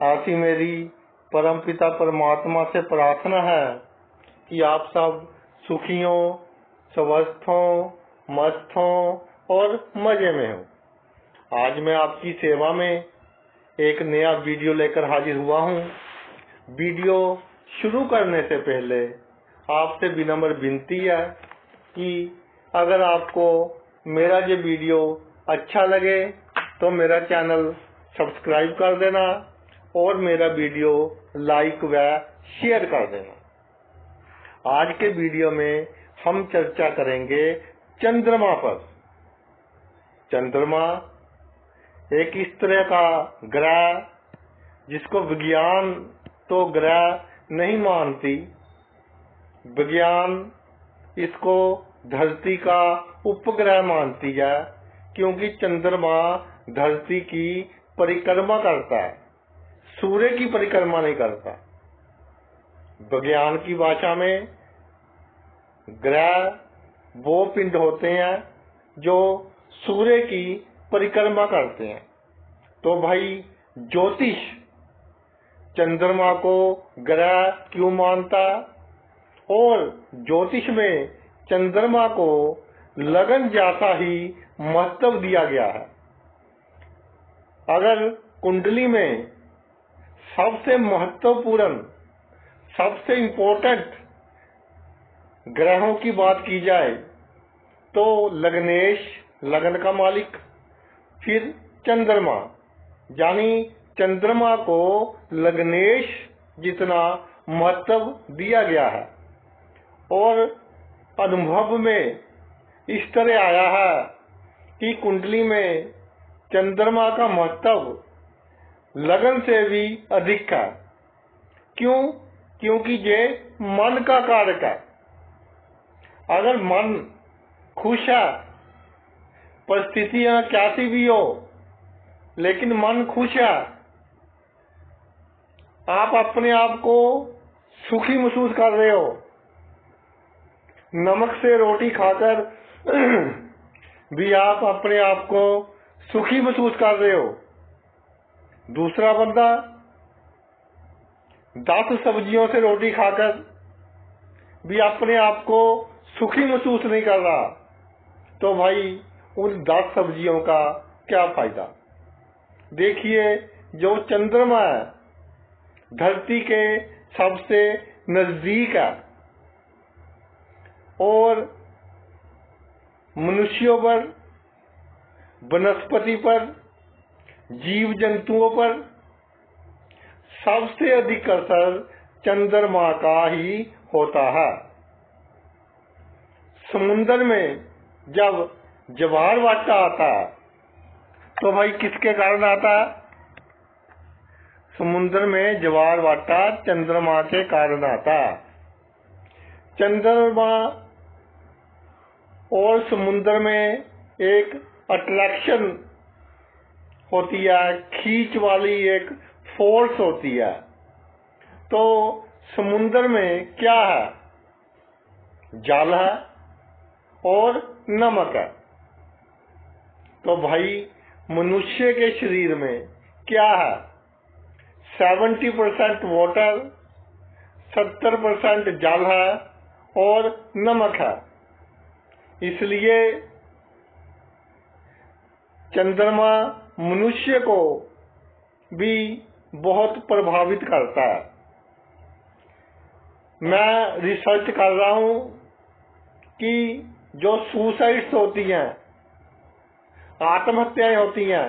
ऐसी मेरी परमपिता परमात्मा से प्रार्थना है कि आप सब सुखी हो, स्वस्थ हो, मस्त हो और मजे में हो। आज मैं आपकी सेवा में एक नया वीडियो लेकर हाजिर हुआ हूँ। वीडियो शुरू करने से पहले आपसे विनम्र विनती है कि अगर आपको मेरा ये वीडियो अच्छा लगे तो मेरा चैनल सब्सक्राइब कर देना और मेरा वीडियो लाइक व शेयर कर देना। आज के वीडियो में हम चर्चा करेंगे चंद्रमा पर। चंद्रमा एक इस तरह का ग्रह जिसको विज्ञान तो ग्रह नहीं मानती, विज्ञान इसको धरती का उपग्रह मानती है, क्योंकि चंद्रमा धरती की परिक्रमा करता है, सूर्य की परिक्रमा नहीं करता। विज्ञान की भाषा में ग्रह वो पिंड होते हैं जो सूर्य की परिक्रमा करते हैं। तो भाई ज्योतिष चंद्रमा को ग्रह क्यों मानता, और ज्योतिष में चंद्रमा को लगन जैसा ही महत्व दिया गया है। अगर कुंडली में सबसे महत्वपूर्ण, सबसे इम्पोर्टेंट ग्रहों की बात की जाए तो लग्नेश, लगन का मालिक, फिर चंद्रमा, यानी चंद्रमा को लग्नेश जितना महत्व दिया गया है। और अनुभव में इस तरह आया है कि कुंडली में चंद्रमा का महत्व लगन से भी अधिक है। क्यों? क्योंकि ये मन का कारक है। अगर मन खुश है, परिस्थितियां कैसी भी हो, लेकिन मन खुश है, आप अपने आप को सुखी महसूस कर रहे हो। नमक से रोटी खाकर भी आप अपने आप को सुखी महसूस कर रहे हो। दूसरा बंदा 10 सब्जियों से रोटी खाकर भी अपने आप को सुखी महसूस नहीं कर रहा, तो भाई उन 10 सब्जियों का क्या फायदा। देखिए, जो चंद्रमा है धरती के सबसे नजदीक है और मनुष्यों पर, वनस्पति पर, जीव जंतुओं पर सबसे अधिक असर चंद्रमा का ही होता है। समुद्र में जब ज्वार भाटा आता है तो भाई किसके कारण आता है? समुद्र में ज्वार भाटा चंद्रमा के कारण आता है। चंद्रमा और समुद्र में एक अट्रैक्शन होती है, खींच वाली एक फोर्स होती है। तो समुद्र में क्या है? जल है और नमक है। तो भाई मनुष्य के शरीर में क्या है? 70% वाटर, 70% जल है और नमक है। इसलिए चंद्रमा मनुष्य को भी बहुत प्रभावित करता है। मैं रिसर्च कर रहा हूं कि जो सुसाइड्स होती हैं, आत्महत्याएं होती हैं,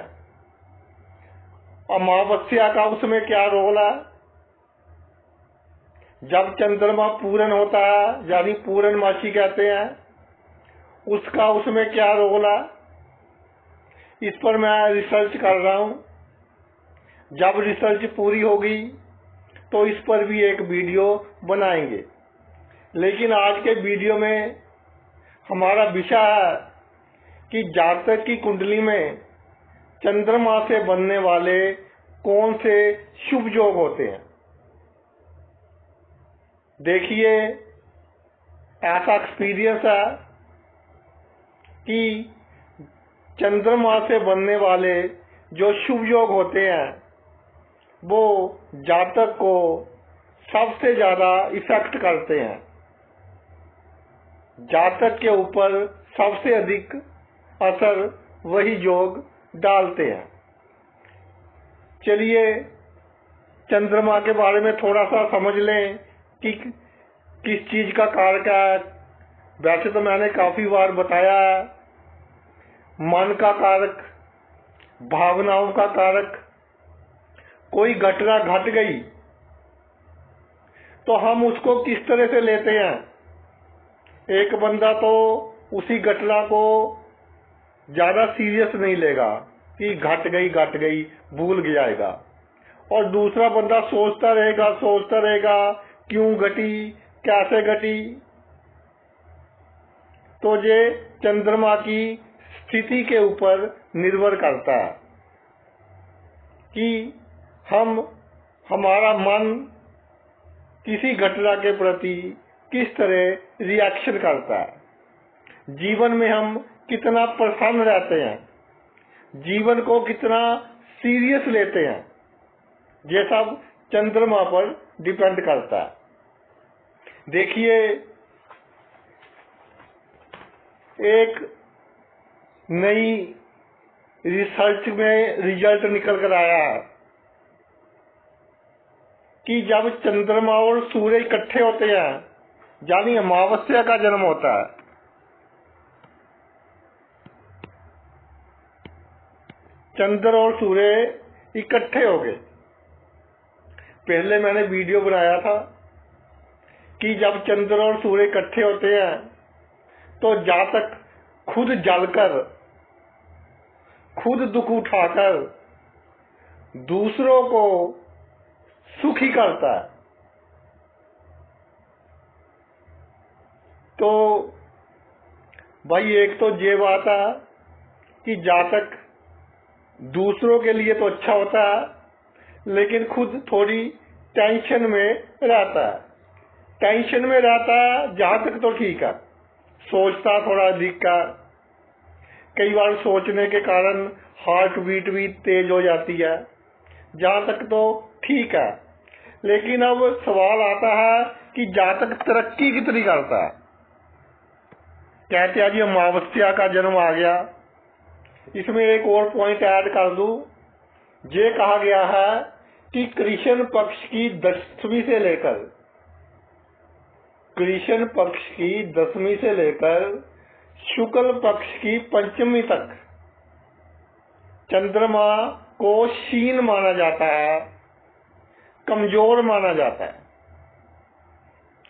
अमावस्या का उसमें क्या रोल है? जब चंद्रमा पूर्ण होता है, यानी पूर्णमासी कहते हैं, उसका उसमें क्या रोल है? इस पर मैं रिसर्च कर रहा हूं। जब रिसर्च पूरी होगी तो इस पर भी एक वीडियो बनाएंगे। लेकिन आज के वीडियो में हमारा विषय है कि जातक की कुंडली में चंद्रमा से बनने वाले कौन से शुभ योग होते हैं। देखिए, ऐसा एक्सपीरियंस है कि चंद्रमा से बनने वाले जो शुभ योग होते हैं वो जातक को सबसे ज्यादा इफेक्ट करते हैं। जातक के ऊपर सबसे अधिक असर वही योग डालते हैं। चलिए चंद्रमा के बारे में थोड़ा सा समझ लें कि किस चीज का कारक है। वैसे तो मैंने काफी बार बताया है, मन का कारक, भावनाओं का कारक। कोई घटना घट गई तो हम उसको किस तरह से लेते हैं। एक बंदा तो उसी घटना को ज्यादा सीरियस नहीं लेगा कि घट गई भूल जाएगा, और दूसरा बंदा सोचता रहेगा क्यों घटी, कैसे घटी। तो ये चंद्रमा की स्थिति के ऊपर निर्भर करता है कि हमारा मन किसी घटना के प्रति किस तरह रिएक्शन करता है। जीवन में हम कितना प्रसन्न रहते हैं, जीवन को कितना सीरियस लेते हैं, ये सब चंद्रमा पर डिपेंड करता है। देखिए एक नई रिसर्च में रिजल्ट निकल कर आया है कि जब चंद्रमा और सूर्य इकट्ठे होते हैं, यानी अमावस्या का जन्म होता है, चंद्र और सूर्य इकट्ठे हो गए। पहले मैंने वीडियो बनाया था कि जब चंद्र और सूर्य इकट्ठे होते हैं तो जातक खुद जलकर, खुद दुख उठाकर दूसरों को सुखी करता है। तो भाई एक तो ये बात है कि जातक दूसरों के लिए तो अच्छा होता है, लेकिन खुद थोड़ी टेंशन में रहता है। टेंशन में रहता है जहां तक तो ठीक है, सोचता थोड़ा अधिक का, कई बार सोचने के कारण हार्ट बीट भी तेज हो जाती है, जहां तक तो ठीक है। लेकिन अब सवाल आता है कि जातक तरक्की कितनी करता है। कहते हैं जी अमावस्या का जन्म आ गया। इसमें एक और पॉइंट ऐड कर दूं, ये कहा गया है कि कृष्ण पक्ष की 10वीं से लेकर, कृष्ण पक्ष की 10वीं से लेकर शुक्ल पक्ष की 5वीं तक चंद्रमा को क्षीण माना जाता है, कमजोर माना जाता है।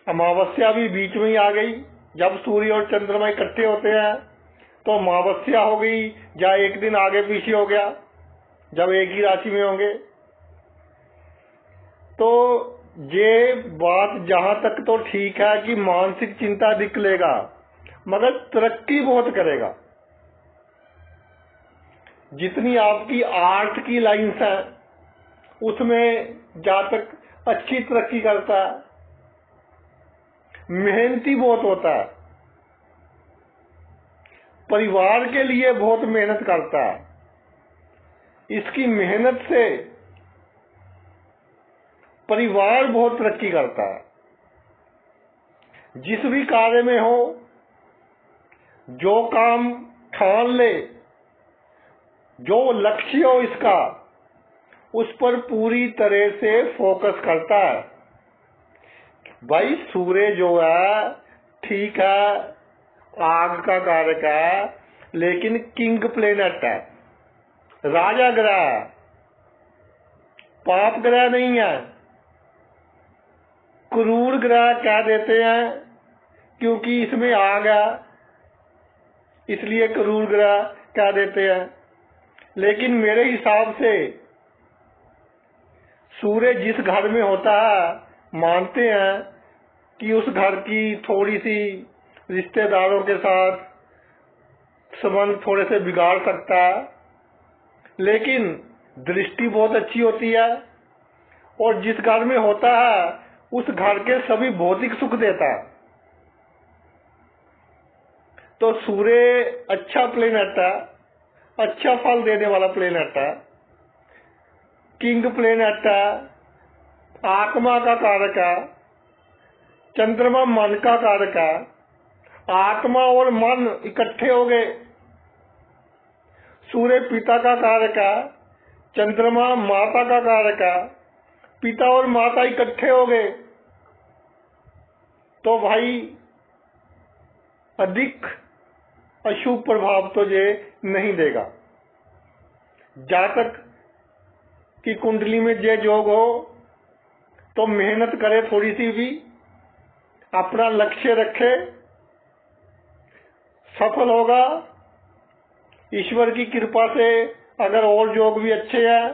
अमावस्या भी बीच में ही आ गई। जब सूर्य और चंद्रमा इकट्ठे होते हैं तो अमावस्या हो गई, या एक दिन आगे पीछे हो गया जब एक ही राशि में होंगे। तो ये बात जहां तक तो ठीक है कि मानसिक चिंता दिख लेगा, मगर तरक्की बहुत करेगा। जितनी आपकी आर्ट की लाइन्स है उसमें जातक अच्छी तरक्की करता है, मेहनती बहुत होता है, परिवार के लिए बहुत मेहनत करता है। इसकी मेहनत से परिवार बहुत तरक्की करता है। जिस भी कार्य में हो, जो काम ठान ले, जो लक्ष्य हो इसका, उस पर पूरी तरह से फोकस करता है। भाई सूर्य जो है ठीक है, आग का कारक है, लेकिन किंग प्लेनेट है, राजा ग्रह है, पाप ग्रह नहीं है। क्रूर ग्रह कह देते हैं क्योंकि इसमें आग है, इसलिए क्रूर ग्रह कह देते हैं। लेकिन मेरे हिसाब से सूर्य जिस घर में होता है, मानते हैं कि उस घर की थोड़ी सी रिश्तेदारों के साथ संबंध थोड़े से बिगाड़ सकता है, लेकिन दृष्टि बहुत अच्छी होती है, और जिस घर में होता है उस घर के सभी भौतिक सुख देता है। तो सूर्य अच्छा प्लेनेट है, अच्छा फल देने वाला प्लेनेट है। किंग प्लेनेट है, आत्मा का कारक है। चंद्रमा मन का कारक है। आत्मा और मन इकट्ठे हो गए। सूर्य पिता का कारक है, चंद्रमा माता का कारक है। पिता और माता इकट्ठे हो गए तो भाई अधिक अशुभ प्रभाव तो ये नहीं देगा। जातक की कुंडली में ये योग हो तो मेहनत करे, थोड़ी सी भी अपना लक्ष्य रखे, सफल होगा। ईश्वर की कृपा से अगर और योग भी अच्छे हैं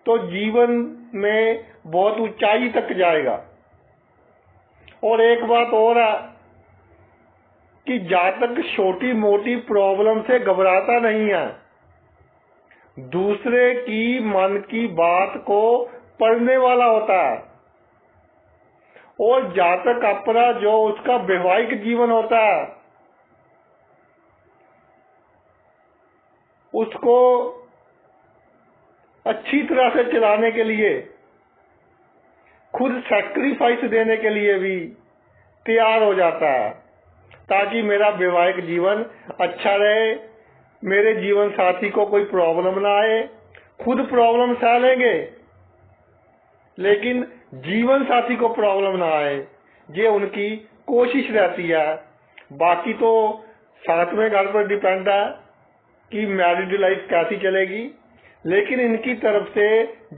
तो जीवन में बहुत ऊंचाई तक जाएगा। और एक बात और है कि जातक छोटी मोटी प्रॉब्लम से घबराता नहीं है, दूसरे की मन की बात को पढ़ने वाला होता है। और जातक अपना जो उसका वैवाहिक जीवन होता है उसको अच्छी तरह से चलाने के लिए खुद सैक्रिफाइस देने के लिए भी तैयार हो जाता है, ताकि मेरा वैवाहिक जीवन अच्छा रहे, मेरे जीवन साथी को कोई प्रॉब्लम ना आए। खुद प्रॉब्लम सह लेंगे लेकिन जीवन साथी को प्रॉब्लम ना आए, ये उनकी कोशिश रहती है। बाकी तो साथ में घर पर डिपेंड है कि मैरिड लाइफ कैसी चलेगी, लेकिन इनकी तरफ से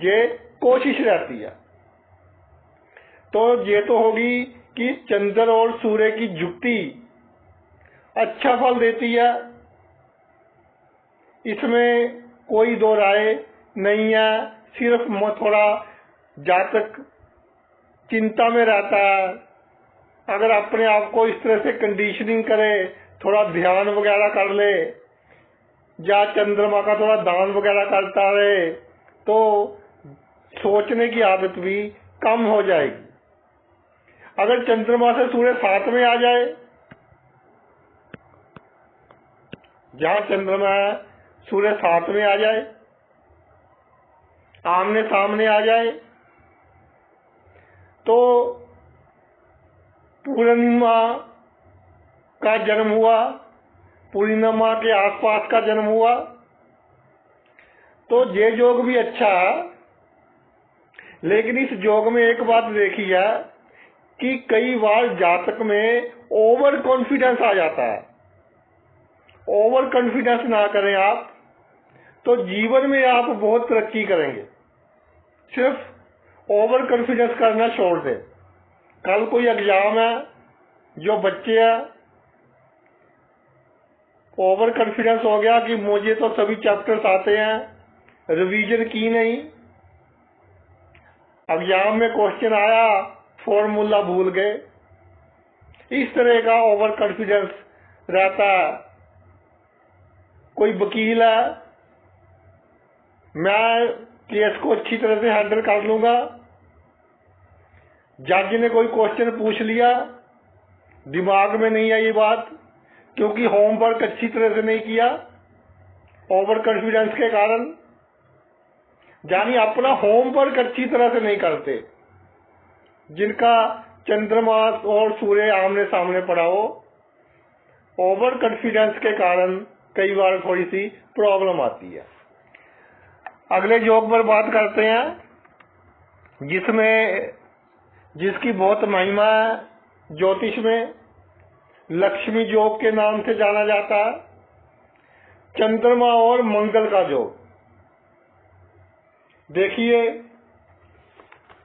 ये कोशिश रहती है। तो ये तो होगी कि चंद्र और सूर्य की युक्ति अच्छा फल देती है, इसमें कोई दो राय नहीं है। सिर्फ थोड़ा जातक चिंता में रहता है। अगर अपने आप को इस तरह से कंडीशनिंग करे, थोड़ा ध्यान वगैरह कर ले या चंद्रमा का थोड़ा दान वगैरह करता रहे तो सोचने की आदत भी कम हो जाएगी। अगर चंद्रमा से सूर्य साथ में आ जाए, जहां चंद्रमा है सूर्य साथ में आ जाए, आमने सामने आ जाए, तो पूर्णिमा का जन्म हुआ, पूर्णिमा के आसपास का जन्म हुआ तो ये योग भी अच्छा है। लेकिन इस योग में एक बात देखी है कि कई बार जातक में ओवर कॉन्फिडेंस आ जाता है। ओवर कॉन्फिडेंस ना करें आप, तो जीवन में आप बहुत तरक्की करेंगे। सिर्फ ओवर कॉन्फिडेंस करना छोड़ दें। कल कोई एग्जाम है, जो बच्चे हैं ओवर कॉन्फिडेंस हो गया कि मुझे तो सभी चैप्टर्स आते हैं, रिवीजन की नहीं, एग्जाम में क्वेश्चन आया फॉर्मूला भूल गए, इस तरह का ओवर कॉन्फिडेंस रहता है। कोई वकील है, मैं केस को अच्छी तरह से हैंडल कर लूंगा, जज ने कोई क्वेश्चन पूछ लिया, दिमाग में नहीं आई ये बात क्योंकि होमवर्क अच्छी तरह से नहीं किया, ओवर कॉन्फिडेंस के कारण, यानी अपना होमवर्क अच्छी तरह से नहीं करते। जिनका चंद्रमा और सूर्य आमने सामने पड़ा हो, ओवर कॉन्फिडेंस के कारण कई बार थोड़ी सी प्रॉब्लम आती है। अगले योग पर बात करते हैं जिसकी बहुत महिमा है। ज्योतिष में लक्ष्मी योग के नाम से जाना जाता है। चंद्रमा और मंगल का योग देखिए,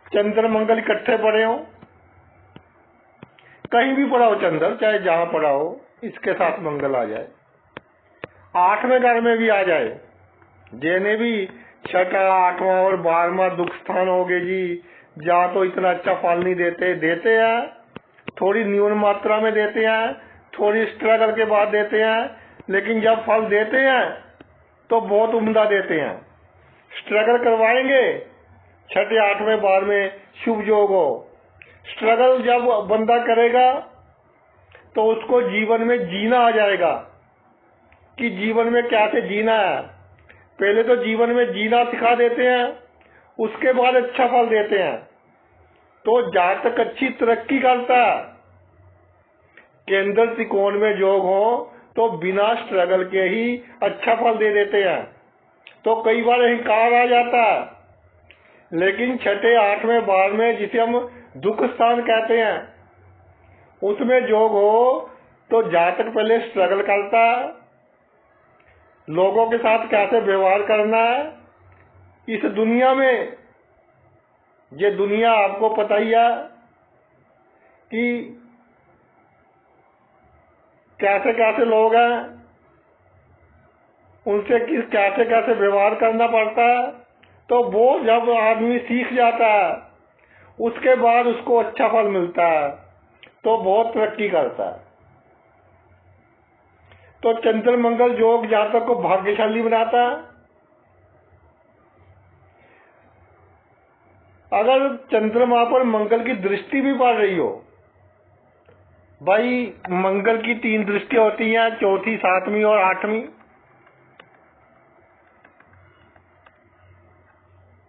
चंद्र मंगल इकट्ठे पड़े हो, कहीं भी पड़ा हो चंद्र, चाहे जहां पड़ा हो, इसके साथ मंगल आ जाए, 8वें घर में भी आ जाए, जेने भी 6वां 8वां और 12वां दुख स्थान हो गए जी, जहाँ तो इतना अच्छा फल नहीं देते हैं, थोड़ी न्यून मात्रा में देते हैं, थोड़ी स्ट्रगल के बाद देते हैं, लेकिन जब फल देते हैं तो बहुत उम्दा देते हैं। स्ट्रगल करवाएंगे, 6वें 8वें 12वें शुभ योग हो। स्ट्रगल जब बंदा करेगा तो उसको जीवन में जीना आ जाएगा कि जीवन में क्या से जीना है। पहले तो जीवन में जीना सिखा देते हैं उसके बाद अच्छा फल देते हैं। तो जातक अच्छी तरक्की करता है, केंद्र त्रिकोण में योग हो तो बिना स्ट्रगल के ही अच्छा फल दे देते हैं। तो कई बार अहंकार आ जाता है, लेकिन छठे 8वें 12वें जिसे हम दुख स्थान कहते हैं, उसमें योग हो तो जातक पहले स्ट्रगल करता है, लोगों के साथ कैसे व्यवहार करना है इस दुनिया में। ये दुनिया आपको पता ही है कि कैसे कैसे लोग हैं, उनसे कैसे कैसे व्यवहार करना पड़ता है। तो वो जब आदमी सीख जाता है उसके बाद उसको अच्छा फल मिलता है, तो बहुत तरक्की करता है। तो चंद्र मंगल योग जातक को भाग्यशाली बनाता है। अगर चंद्रमा पर मंगल की दृष्टि भी पड़ रही हो, भाई मंगल की 3 दृष्टि होती हैं, चौथी, 7वीं और 8वीं।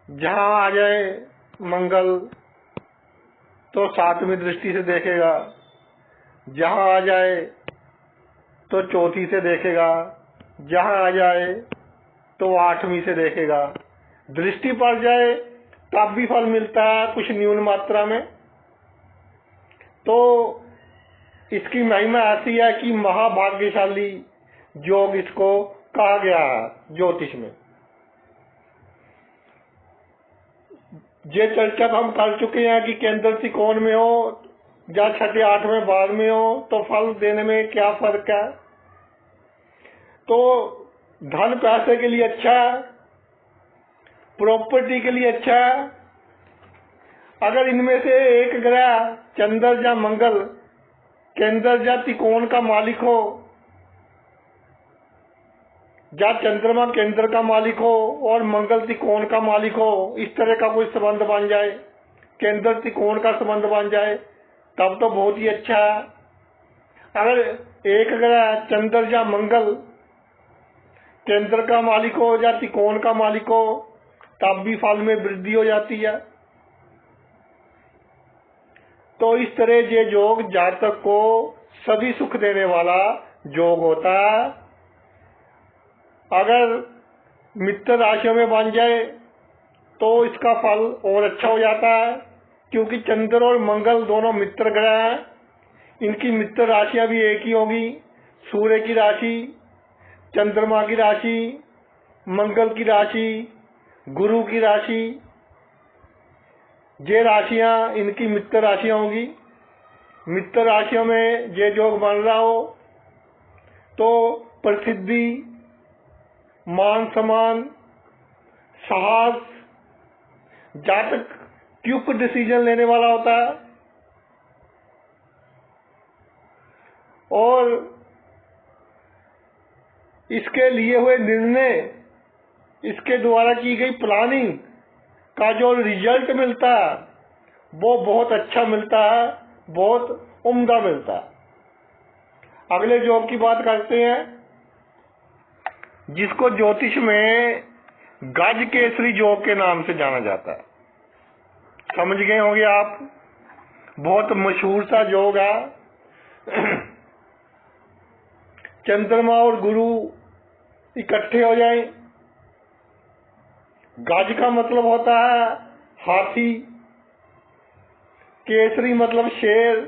जहां आ जाए मंगल तो 7वीं दृष्टि से देखेगा, जहां आ जाए तो चौथी से देखेगा, जहां आ जाए तो 8वीं से देखेगा। दृष्टि पड़ जाए तब भी फल मिलता है, कुछ न्यून मात्रा में। तो इसकी महिमा ऐसी है कि महाभाग्यशाली योग इसको कहा गया है ज्योतिष में। ये चर्चा हम कर चुके हैं कि केंद्र त्रिकोण में हो या छठे 8वें 12वें हो तो फल देने में क्या फर्क है। तो धन पैसे के लिए अच्छा है, प्रॉपर्टी के लिए अच्छा है। अगर इनमें से एक ग्रह चंद्र या मंगल केंद्र या त्रिकोण का मालिक हो, या चंद्रमा केंद्र का मालिक हो और मंगल त्रिकोण का मालिक हो, इस तरह का कोई संबंध बन जाए, केंद्र त्रिकोण का संबंध बन जाए, तब तो बहुत ही अच्छा है। अगर एक ग्रह चंद्र या मंगल केंद्र का मालिक हो या त्रिकोण का मालिक हो, तब भी फल में वृद्धि हो जाती है। तो इस तरह ये योग जातक को सभी सुख देने वाला योग होता है। अगर मित्र राशियों में बन जाए तो इसका फल और अच्छा हो जाता है, क्योंकि चंद्र और मंगल दोनों मित्र ग्रह हैं। इनकी मित्र राशियां भी एक ही होगी, सूर्य की राशि, चंद्रमा की राशि, मंगल की राशि, गुरु की राशि, ये राशियां इनकी मित्र राशियां होगी। मित्र राशियों में ये योग बन रहा हो तो प्रसिद्धि, मान सम्मान, साहस, जातक क्विक डिसीजन लेने वाला होता है और इसके लिए हुए निर्णय, इसके द्वारा की गई प्लानिंग का जो रिजल्ट मिलता है वो बहुत अच्छा मिलता है, बहुत उम्दा मिलता है। अगले योग की बात करते हैं, जिसको ज्योतिष में गज केसरी योग के नाम से जाना जाता है। समझ गए होंगे आप, बहुत मशहूर सा योग है। चंद्रमा और गुरु इकट्ठे हो जाएं। गज का मतलब होता है हाथी, केसरी मतलब शेर,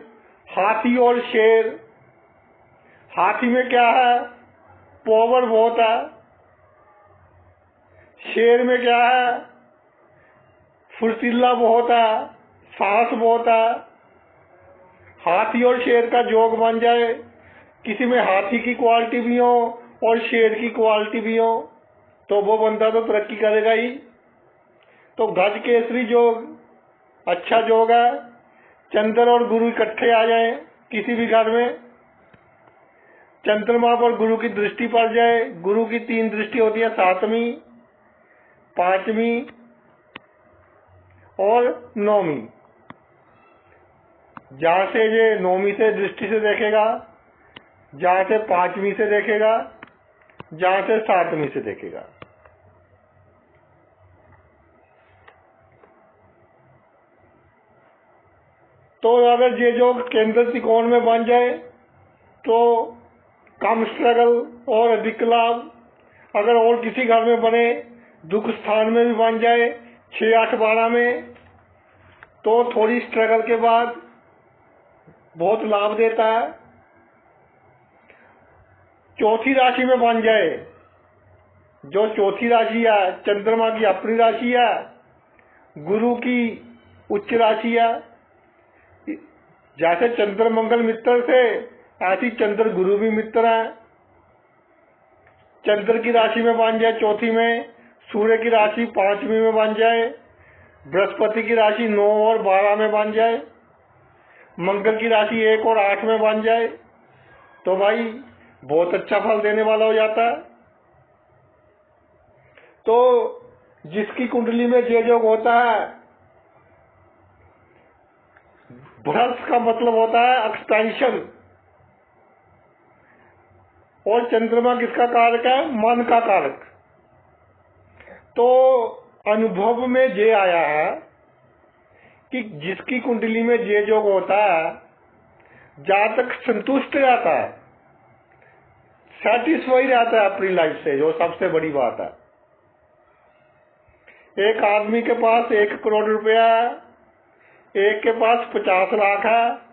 हाथी और शेर। हाथी में क्या है, पावर बहुत है। शेर में क्या है, फुर्तीला बहुत है, साहस बहुत है। हाथी और शेर का जोग बन जाए, किसी में हाथी की क्वालिटी भी हो और शेर की क्वालिटी भी हो, तो वो बंदा तो तरक्की करेगा ही। तो गज केसरी योग अच्छा योग है। चंद्र और गुरु इकट्ठे आ जाए किसी भी घर में, चंद्रमा पर गुरु की दृष्टि पड़ जाए। गुरु की 3 दृष्टि होती है, 7वीं, 5वीं और 9वीं। जहां से ये 9वीं से दृष्टि से देखेगा, जहां से 5वीं से देखेगा, जहां से 7वीं से देखेगा। तो अगर ये जो केंद्र त्रिकोण में बन जाए तो कम स्ट्रगल और अधिक लाभ। अगर और किसी घर में बने, दुख स्थान में भी बन जाए 6, 8, 12 में, तो थोड़ी स्ट्रगल के बाद बहुत लाभ देता है। चौथी राशि में बन जाए, जो चौथी राशि है चंद्रमा की अपनी राशि है, गुरु की उच्च राशि है। जैसे चंद्र मंगल मित्र थे, ऐसी चंद्र गुरु भी मित्र है। चंद्र की राशि में बन जाए चौथी में, सूर्य की राशि 5वीं में बन जाए, बृहस्पति की राशि 9 और 12 में बन जाए, मंगल की राशि 1 और 8 में बन जाए, तो भाई बहुत अच्छा फल देने वाला हो जाता है। तो जिसकी कुंडली में जे योग होता है, भ्रष्ट का मतलब होता है एक्सपेंशन, और चंद्रमा किसका कारक है? मन का कारक। तो अनुभव में ये आया है कि जिसकी कुंडली में जे योग होता है, जहां तक संतुष्ट रहता है, सेटिस्फाई रहता है अपनी लाइफ से, जो सबसे बड़ी बात है। एक आदमी के पास 1 करोड़ रुपया है, एक के पास 50 लाख है।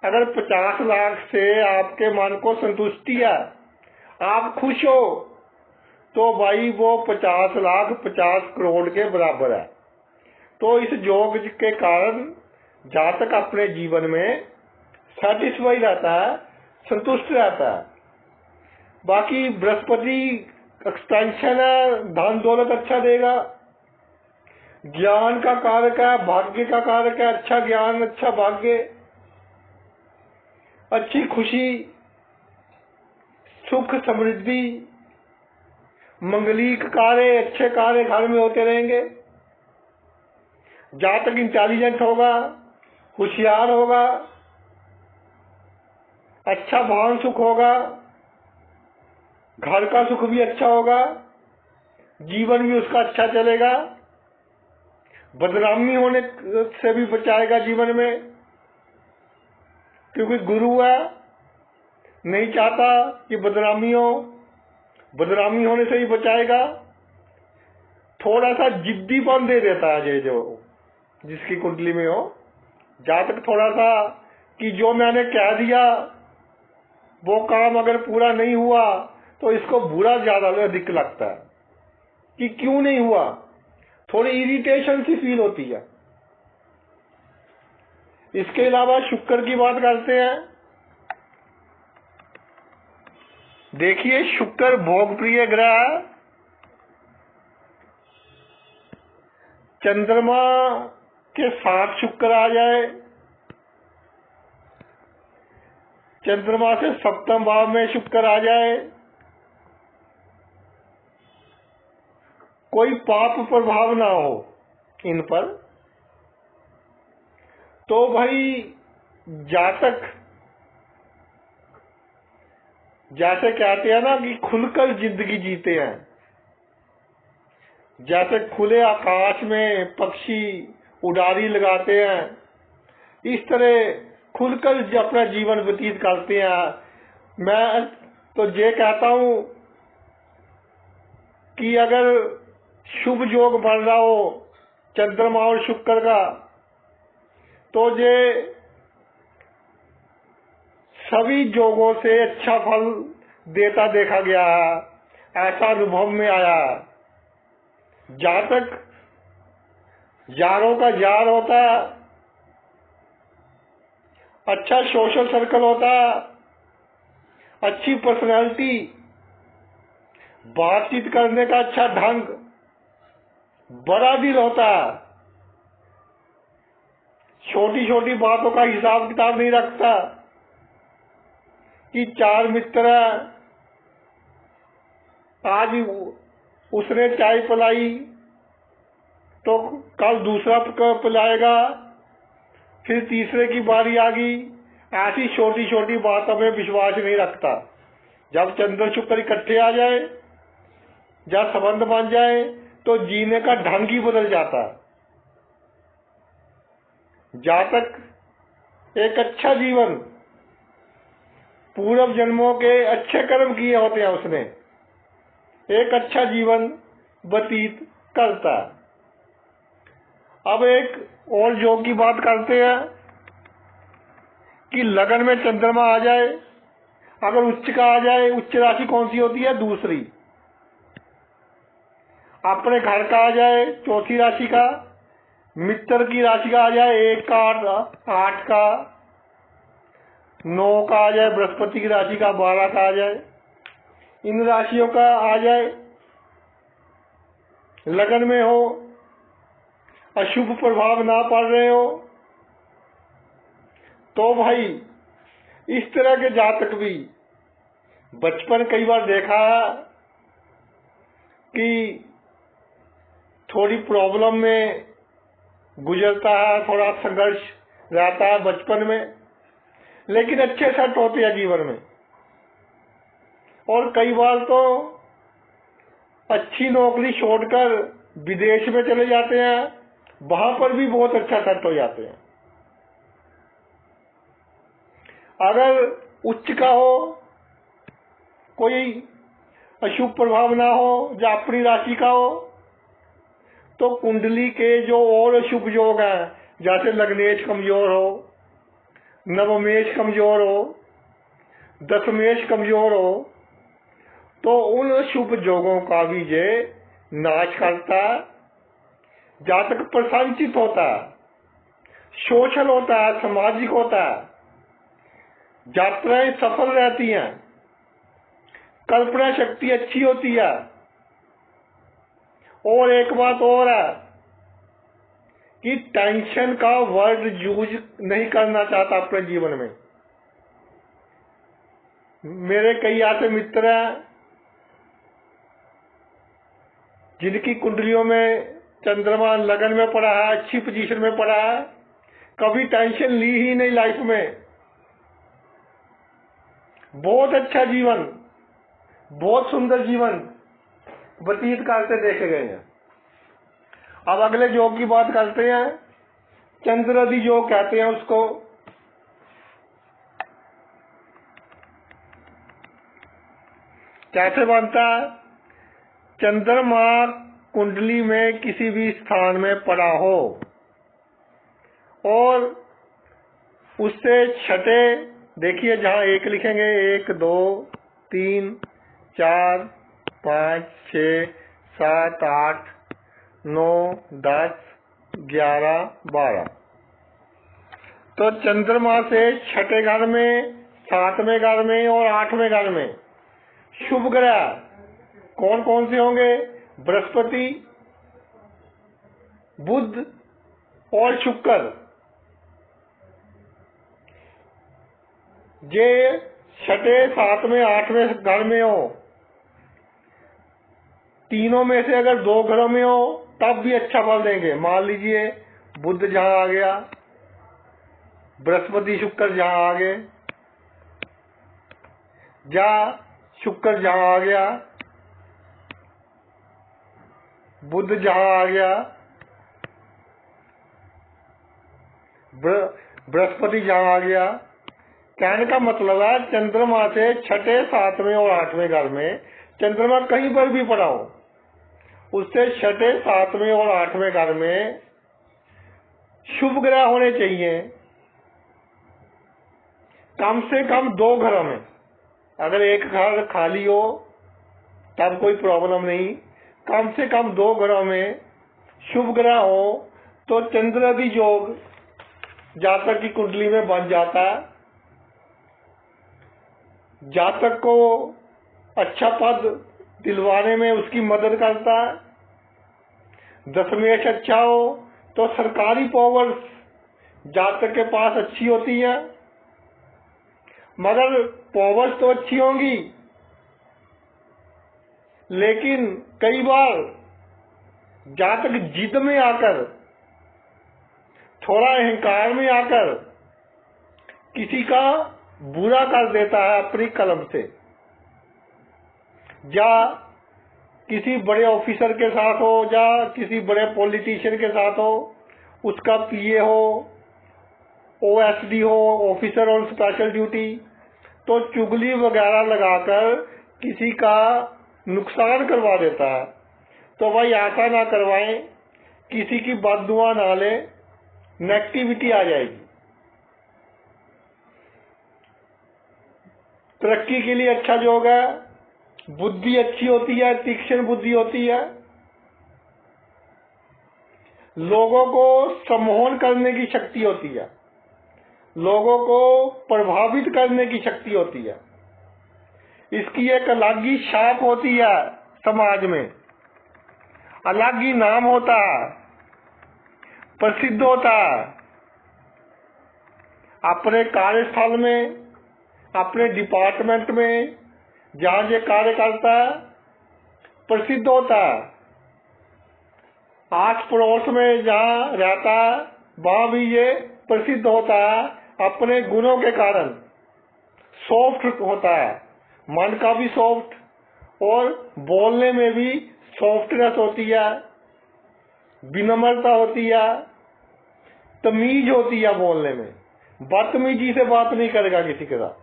अगर 50 लाख से आपके मन को संतुष्टि है, आप खुश हो, तो भाई वो 50 लाख 50 करोड़ के बराबर है। तो इस योग के कारण जहां तक अपने जीवन में सेटिस्फाई रहता है, संतुष्ट रहता है। बाकी बृहस्पति एक्सपेंशन है, धन दौलत अच्छा देगा, ज्ञान का कारक है, भाग्य का कारक है, अच्छा ज्ञान, अच्छा भाग्य, अच्छी खुशी, सुख, समृद्धि, मंगलिक कार्य, अच्छे कार्य घर में होते रहेंगे। जहां तक इंटेलिजेंट होगा, होशियार होगा, अच्छा भान सुख होगा, घर का सुख भी अच्छा होगा, जीवन भी उसका अच्छा चलेगा, बदनामी होने से भी बचाएगा जीवन में, क्योंकि गुरु है, नहीं चाहता कि बदनामी हो, बदनामी होने से ही बचाएगा। थोड़ा सा जिद्दीपन दे देता है ये जो जिसकी कुंडली में हो, जहां तक थोड़ा सा कि जो मैंने कह दिया वो काम अगर पूरा नहीं हुआ तो इसको बुरा ज्यादा अधिक लगता है कि क्यों नहीं हुआ, थोड़ी इरिटेशन सी फील होती है। इसके अलावा शुक्र की बात करते हैं। देखिए, शुक्र भोगप्रिय ग्रह है। चंद्रमा के साथ शुक्र आ जाए, चंद्रमा से 7वें भाव में शुक्र आ जाए, कोई पाप प्रभाव ना हो इन पर, तो भाई जातक जैसे कहते हैं ना कि खुलकर जिंदगी जीते हैं, जैसे खुले आकाश में पक्षी उड़ारी लगाते हैं, इस तरह खुलकर अपना जीवन व्यतीत करते हैं। मैं तो ये कहता हूं कि अगर शुभ योग बन रहा हो चंद्रमा और शुक्र का, तो ये सभी योगों से अच्छा फल देता देखा गया है, ऐसा अनुभव में आया। जहां तक यारों का यार होता है, अच्छा सोशल सर्कल होता है, अच्छी पर्सनैलिटी, बातचीत करने का अच्छा ढंग, बड़ा दिल होता है, छोटी छोटी बातों का हिसाब किताब नहीं रखता कि 4 मित्र हैं, आज उसने चाय पिलाई तो कल दूसरा पिलाएगा, फिर तीसरे की बारी आ गई। ऐसी छोटी छोटी बातों में विश्वास नहीं रखता। जब चंद्र शुक्र इकट्ठे आ जाए, जब संबंध बन जाए, तो जीने का ढंग ही बदल जाता है। जातक एक अच्छा जीवन, पूर्व जन्मों के अच्छे कर्म किए होते हैं उसने, एक अच्छा जीवन व्यतीत करता है। अब एक और योग की बात करते हैं कि लगन में चंद्रमा आ जाए, अगर उच्च का आ जाए, उच्च राशि कौन सी होती है? दूसरी। अपने घर का आ जाए, चौथी राशि का, मित्र की राशि का आ जाए, 1 का, 8 का, 9 का आ जाए, बृहस्पति की राशि का 12 का आ जाए, इन राशियों का आ जाए, लगन में हो, अशुभ प्रभाव ना पड़ रहे हो, तो भाई इस तरह के जातक भी बचपन कई बार देखा है कि थोड़ी प्रॉब्लम में गुजरता है, थोड़ा संघर्ष रहता है बचपन में, लेकिन अच्छे सेट होते हैं जीवन में। और कई बार तो अच्छी नौकरी छोड़कर विदेश में चले जाते हैं, वहां पर भी बहुत अच्छा सेट हो जाते हैं। अगर उच्च का हो, कोई अशुभ प्रभाव ना हो, या अपनी राशि का हो, तो कुंडली के जो और अशुभ योग हैं, जैसे लग्नेश कमजोर हो, नवमेश कमजोर हो, दशमेश कमजोर हो, तो उन शुभ योगों का भी ये नाश करता है। जातक प्रसन्नचित होता है, सोशल होता है, सामाजिक होता है, यात्राएं सफल रहती हैं, कल्पना शक्ति अच्छी होती है। और एक बात और है कि टेंशन का वर्ड यूज नहीं करना चाहता अपने जीवन में। मेरे कई ऐसे मित्र हैं जिनकी कुंडलियों में चंद्रमा लगन में पड़ा है, अच्छी पोजीशन में पड़ा है, कभी टेंशन ली ही नहीं लाइफ में, बहुत अच्छा जीवन, बहुत सुंदर जीवन व्यतीत करते देखे गए हैं। अब अगले योग की बात करते हैं, चंद्रदि योग कहते हैं उसको। कैसे बनता है? चंद्रमा कुंडली में किसी भी स्थान में पड़ा हो और उससे छठे, देखिए जहां 1 लिखेंगे, 1 2 3 4 5 6 7 8 9 10 11 12, तो चंद्रमा से छठे घर में, 7वें घर में और 8वें घर में शुभ ग्रह कौन कौन से होंगे? बृहस्पति, बुध और शुक्र। ये छठे, 7वें, 8वें घर में हो, तीनों में से अगर 2 घरों में हो तब भी अच्छा फल देंगे। मान लीजिए बुध जहां आ गया, बृहस्पति शुक्र जहां आ गए, या शुक्र जहां आ गया, बुध जहां आ गया, बृहस्पति जहां आ गया। कहने का मतलब है चंद्रमा से छठे, 7वें और 8वें घर में चंद्रमा कहीं पर भी पड़ा हो, उससे छठे, 7वें और 8वें घर में शुभ ग्रह होने चाहिए, कम से कम 2 घरों में। अगर एक घर खाली हो तब कोई प्रॉब्लम नहीं, कम से कम 2 घरों में शुभ ग्रह हो तो चंद्रादि योग जातक की कुंडली में बन जाता है। जातक को अच्छा पद दिलवाने में उसकी मदद करता है। दशमेश अच्छा हो तो सरकारी पावर्स जातक के पास अच्छी होती है, मगर पावर्स तो अच्छी होंगी, लेकिन कई बार जातक जिद में आकर, थोड़ा अहंकार में आकर किसी का बुरा कर देता है अपनी कलम से, या किसी बड़े ऑफिसर के साथ हो या किसी बड़े पॉलिटिशियन के साथ हो, उसका पीए हो OSD हो, ऑफिसर ऑन स्पेशल ड्यूटी, तो चुगली वगैरह लगाकर किसी का नुकसान करवा देता है। तो भाई ऐसा ना करवाएं, किसी की बददुआ ना ले, नेगेटिविटी आ जाएगी। तरक्की के लिए अच्छा योग है, बुद्धि अच्छी होती है, तीक्ष्ण बुद्धि होती है, लोगों को सम्मोहन करने की शक्ति होती है, लोगों को प्रभावित करने की शक्ति होती है। इसकी एक अलग ही छाप होती है, समाज में अलग ही नाम होता है, प्रसिद्ध होता है। अपने कार्यस्थल में, अपने डिपार्टमेंट में जहां ये कार्य करता है, प्रसिद्ध होता है। आस पड़ोस में जहां रहता है वहां भी ये प्रसिद्ध होता है, अपने गुणों के कारण। सॉफ्ट होता है, मन का भी सॉफ्ट, और बोलने में भी सॉफ्टनेस होती है, विनम्रता होती है, तमीज होती है बोलने में, बदतमीजी से बात नहीं करेगा किसी के साथ।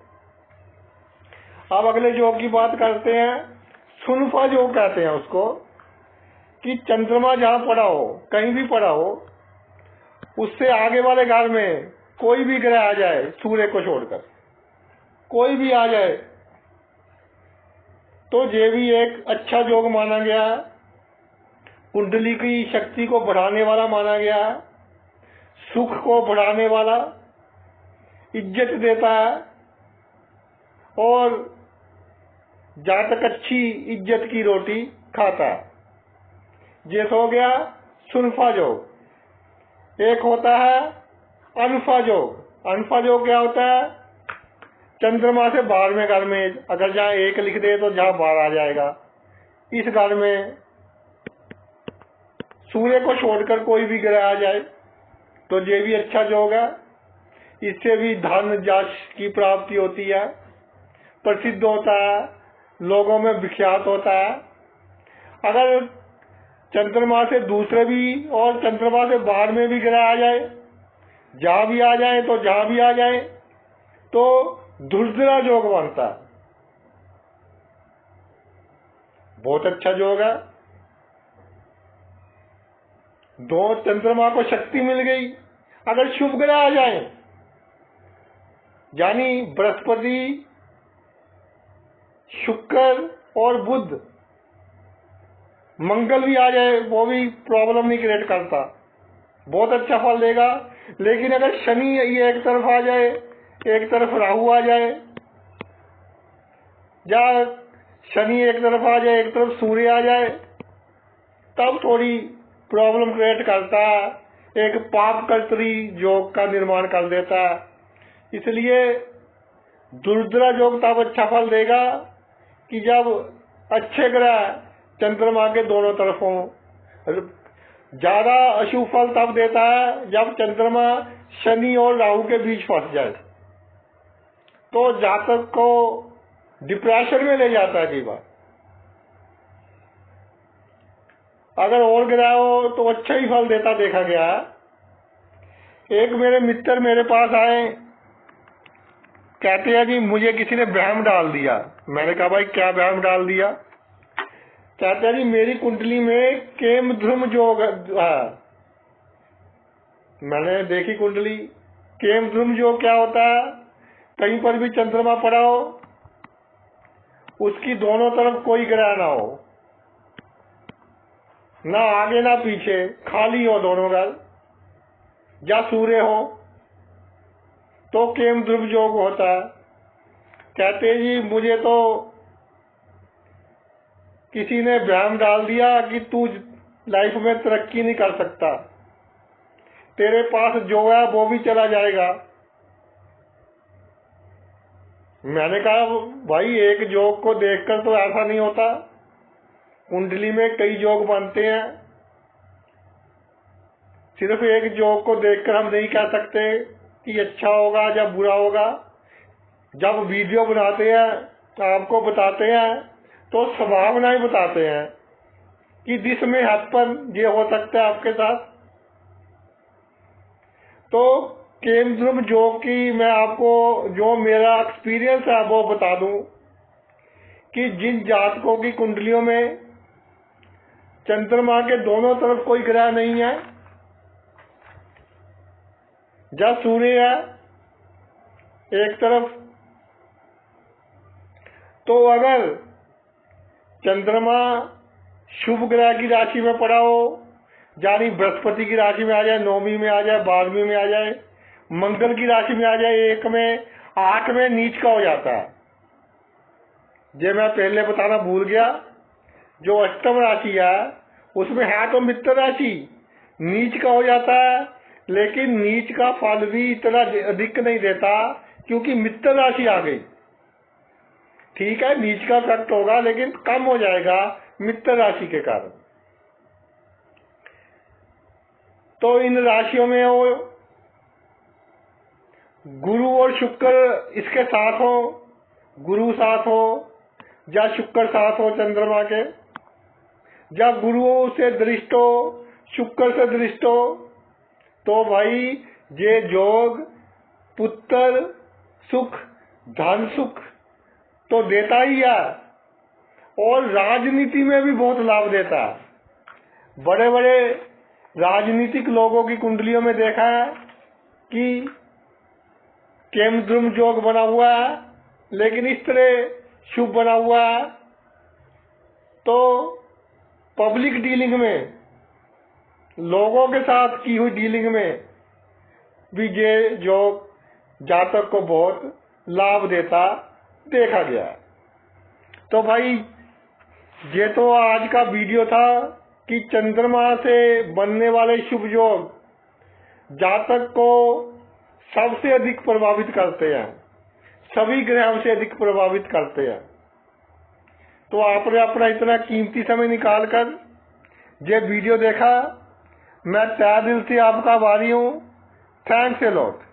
अब अगले योग की बात करते हैं। सुनफा योग कहते हैं उसको, कि चंद्रमा जहां पड़ा हो, कहीं भी पड़ा हो, उससे आगे वाले घर में कोई भी ग्रह आ जाए, सूर्य को छोड़कर कोई भी आ जाए, तो ये भी एक अच्छा योग माना गया, कुंडली की शक्ति को बढ़ाने वाला माना गया, सुख को बढ़ाने वाला, इज्जत देता है, और जातक अच्छी इज्जत की रोटी खाता है। ये हो गया सुनफा योग। एक होता है अनफा योग। अनफा योग क्या होता है? चंद्रमा से 12वें घर में, अगर जहां 1 लिख दे तो जहां 12 आ जाएगा। इस घर में सूर्य को छोड़कर कोई भी ग्रह आ जाए तो ये भी अच्छा योग है। इससे भी धन यश की प्राप्ति होती है, प्रसिद्ध होता है, लोगों में विख्यात होता है। अगर चंद्रमा से दूसरे भी और चंद्रमा से 12वें भी ग्रह आ जाए, जहां भी आ जाए तो जहां भी आ जाए तो दुर्धरा योग बनता है। बहुत अच्छा योग है। 2 चंद्रमा को शक्ति मिल गई। अगर शुभ ग्रह आ जाए, यानी बृहस्पति, शुक्र और बुध, मंगल भी आ जाए, वो भी प्रॉब्लम नहीं क्रिएट करता, बहुत अच्छा फल देगा। लेकिन अगर शनि ये एक तरफ आ जाए, एक तरफ राहु आ जाए, या शनि एक तरफ आ जाए, एक तरफ सूर्य आ जाए, तब थोड़ी प्रॉब्लम क्रिएट करता है, एक पाप कर्तरी योग का निर्माण कर देता है। इसलिए दुर्धरा योग तब अच्छा फल देगा कि जब अच्छे ग्रह चंद्रमा के दोनों तरफ हों। ज्यादा अशुभ फल तब देता है जब चंद्रमा शनि और राहु के बीच फंस जाए, तो जातक को डिप्रेशन में ले जाता है कई बार। अगर और ग्रह हो तो अच्छा ही फल देता देखा गया है। एक मेरे मित्र मेरे पास आए, कहते हैं कि मुझे किसी ने वहम डाल दिया। मैंने कहा भाई क्या वहम डाल दिया? कहते हैं कि मेरी कुंडली में केम ध्रुम योग है। मैंने देखी कुंडली, केम ध्रुम योग क्या होता है? कहीं पर भी चंद्रमा पड़ा हो, उसकी दोनों तरफ कोई ग्रह ना हो, ना आगे ना पीछे, खाली हो दोनों घर, या सूर्य हो, तो केम ध्रुव योग होता है। कहते जी मुझे तो किसी ने भ्रम डाल दिया कि तू लाइफ में तरक्की नहीं कर सकता, तेरे पास जो है वो भी चला जाएगा। मैंने कहा भाई एक योग को देखकर तो ऐसा नहीं होता, कुंडली में कई योग बनते हैं, सिर्फ एक योग को देखकर हम नहीं कह सकते कि अच्छा होगा या बुरा होगा। जब वीडियो बनाते हैं, आपको बताते हैं, तो संभावनाएं बताते हैं कि दिस में हैपन, ये हो सकता है आपके साथ। तो केमद्रुम योग की मैं आपको जो मेरा एक्सपीरियंस है वो बता दूं कि जिन जातकों की कुंडलियों में चंद्रमा के दोनों तरफ कोई ग्रह नहीं है, जब सूर्य है एक तरफ, तो अगर चंद्रमा शुभ ग्रह की राशि में पड़ा हो, यानी बृहस्पति की राशि में आ जाए, 9वीं में आ जाए, 12वीं में आ जाए, मंगल की राशि में आ जाए, 1 में, 8 में नीच का हो जाता है। ये मैं पहले बताना भूल गया, जो अष्टम राशि है उसमें है तो मित्र राशि, नीच का हो जाता है, लेकिन नीच का फल भी इतना अधिक नहीं देता क्योंकि मित्र राशि आ गई। ठीक है, नीच का इफेक्ट होगा लेकिन कम हो जाएगा मित्र राशि के कारण। तो इन राशियों में वो गुरु और शुक्र इसके साथ हो, गुरु साथ हो या शुक्र साथ हो चंद्रमा के, या गुरु से दृष्ट हो, शुक्र से दृष्ट हो, तो भाई ये योग पुत्र सुख, धन सुख तो देता ही है और राजनीति में भी बहुत लाभ देता है। बड़े बड़े राजनीतिक लोगों की कुंडलियों में देखा है कि केमद्रुम योग बना हुआ है, लेकिन इस तरह शुभ बना हुआ है, तो पब्लिक डीलिंग में, लोगों के साथ की हुई डीलिंग में भी ये योग जातक को बहुत लाभ देता देखा गया। तो भाई ये तो आज का वीडियो था कि चंद्रमा से बनने वाले शुभ योग जातक को सबसे अधिक प्रभावित करते हैं, सभी ग्रहों से अधिक प्रभावित करते हैं। तो आपने अपना इतना कीमती समय निकालकर ये वीडियो देखा, मैं तहे दिल से आपका आभारी हूँ। Thanks a lot.